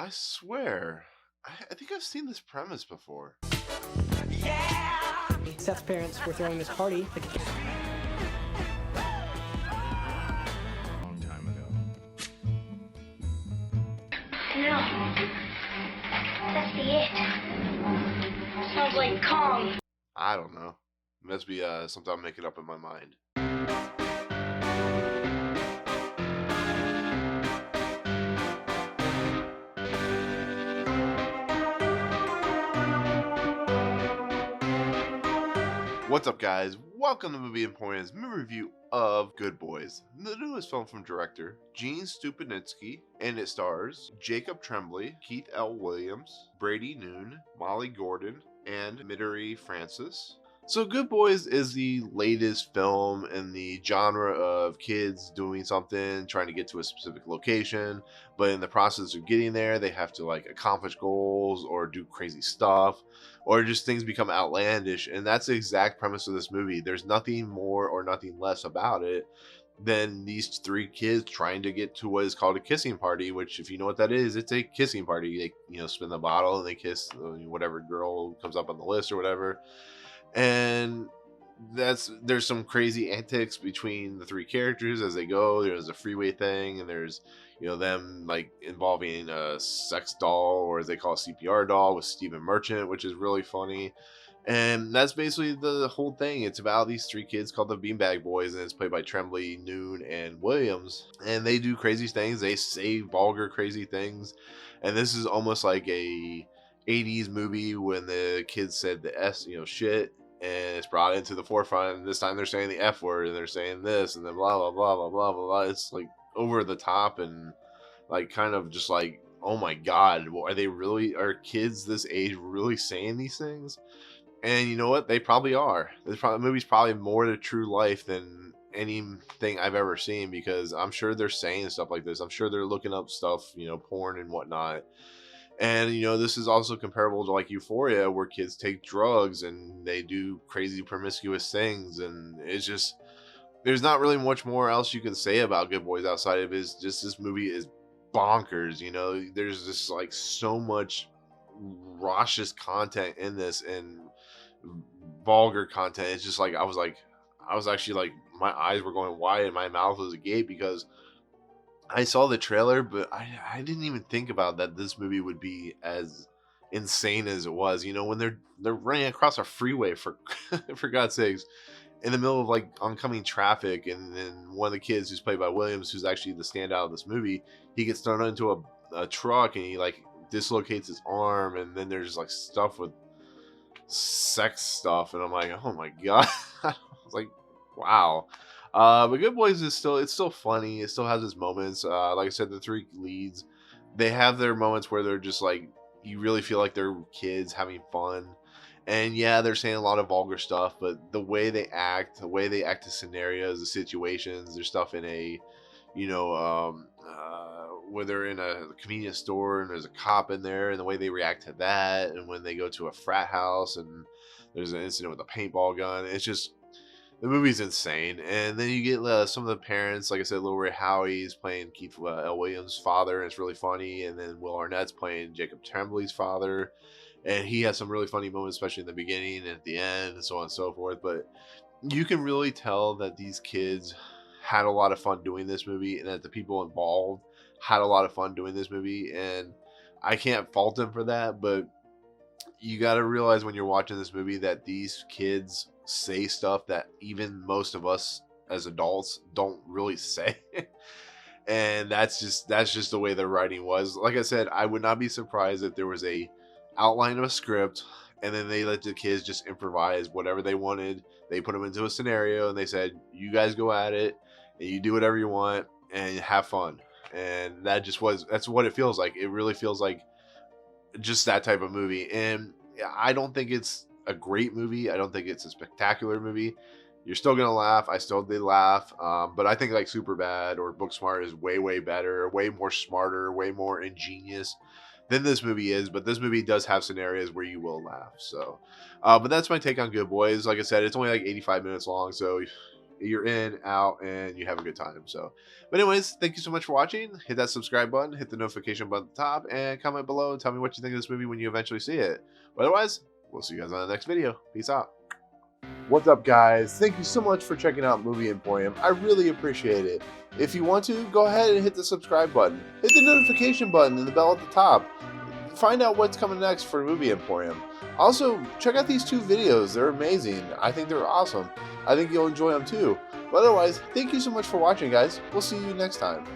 I swear, I think I've seen this premise before. Seth's parents were throwing this party. Long time ago. No. That's the it. Sounds like Kong. I don't know. Must be something I'm making up in my mind. What's up, guys? Welcome to Movie Emporium's movie review of Good Boys, the newest film from director Gene Stupinitsky, and it stars Jacob Tremblay, Keith L. Williams, Brady Noon, Molly Gordon, and Midori Francis. So Good Boys is the latest film in the genre of kids doing something, trying to get to a specific location, but in the process of getting there, they have to like accomplish goals or do crazy stuff, or just things become outlandish. And that's the exact premise of this movie. There's nothing more or nothing less about it than these three kids trying to get to what is called a kissing party, which, if you know what that is, it's a kissing party. They, spin the bottle and they kiss whatever girl comes up on the list or whatever. And there's some crazy antics between the three characters as they go. There's a freeway thing, and there's them like involving a sex doll, or as they call a CPR doll, with Stephen Merchant, which is really funny. And that's basically the whole thing. It's about these three kids called the Beanbag Boys, and it's played by Tremblay, Noon, and Williams. And they do crazy things. They say vulgar, crazy things. And this is almost like a 80s movie when the kids said the shit, and it's brought into the forefront. And this time they're saying the F word, and they're saying this, and then blah blah blah blah blah blah blah. It's like over the top, and like kind of just like, oh my god, are kids this age really saying these things? And you know what? They probably are. The movie's probably more to true life than anything I've ever seen, because I'm sure they're saying stuff like this. I'm sure they're looking up stuff, porn and whatnot. And this is also comparable to like Euphoria, where kids take drugs and they do crazy promiscuous things. And it's just, there's not really much more else you can say about Good Boys outside of this movie is bonkers. There's just like so much raucous content in this, and vulgar content. It's just like I was actually like, my eyes were going wide and my mouth was agape, because I saw the trailer, but I didn't even think about that this movie would be as insane as it was. When they're running across a freeway, for for God's sakes, in the middle of like oncoming traffic, and then one of the kids, who's played by Williams, who's actually the standout of this movie, he gets thrown into a truck, and he like dislocates his arm, and then there's like stuff with sex stuff, and I'm like, oh my god. I was like, wow. But Good Boys is still funny. It still has its moments. Like I said, the three leads, they have their moments where they're just like, you really feel like they're kids having fun. And yeah, they're saying a lot of vulgar stuff, but the way they act the scenarios, the situations, there's stuff in a, where they're in a convenience store and there's a cop in there, and the way they react to that, and when they go to a frat house and there's an incident with a paintball gun. It's just, the movie's insane. And then you get some of the parents, like I said, Lil Ray Howie's playing Keith L. Williams' father, and it's really funny. And then Will Arnett's playing Jacob Tremblay's father, and he has some really funny moments, especially in the beginning and at the end, and so on and so forth. But you can really tell that these kids had a lot of fun doing this movie, and that the people involved had a lot of fun doing this movie. And I can't fault them for that, but you got to realize when you're watching this movie that these kids say stuff that even most of us as adults don't really say. And that's just the way the writing was. Like I said, I would not be surprised if there was a outline of a script, and then they let the kids just improvise whatever they wanted. They put them into a scenario, and they said, you guys go at it, and you do whatever you want and have fun. And that's what it feels like. It really feels like just that type of movie. And I don't think it's a great movie. I don't think it's a spectacular movie. You're still gonna laugh. I still did laugh. But I think like Superbad or Booksmart is way better, way more smarter, way more ingenious than this movie is. But this movie does have scenarios where you will laugh. So, but that's my take on Good Boys. Like I said, it's only like 85 minutes long, so you're in, out, and you have a good time. So, but anyways, thank you so much for watching. Hit that subscribe button, hit the notification button at the top, and comment below and tell me what you think of this movie when you eventually see it. But otherwise, we'll see you guys on the next video. Peace out. What's up, guys? Thank you so much for checking out Movie Emporium. I really appreciate it. If you want to, go ahead and hit the subscribe button. Hit the notification button and the bell at the top. Find out what's coming next for Movie Emporium. Also, check out these 2 videos. They're amazing. I think they're awesome. I think you'll enjoy them too. But otherwise, thank you so much for watching, guys. We'll see you next time.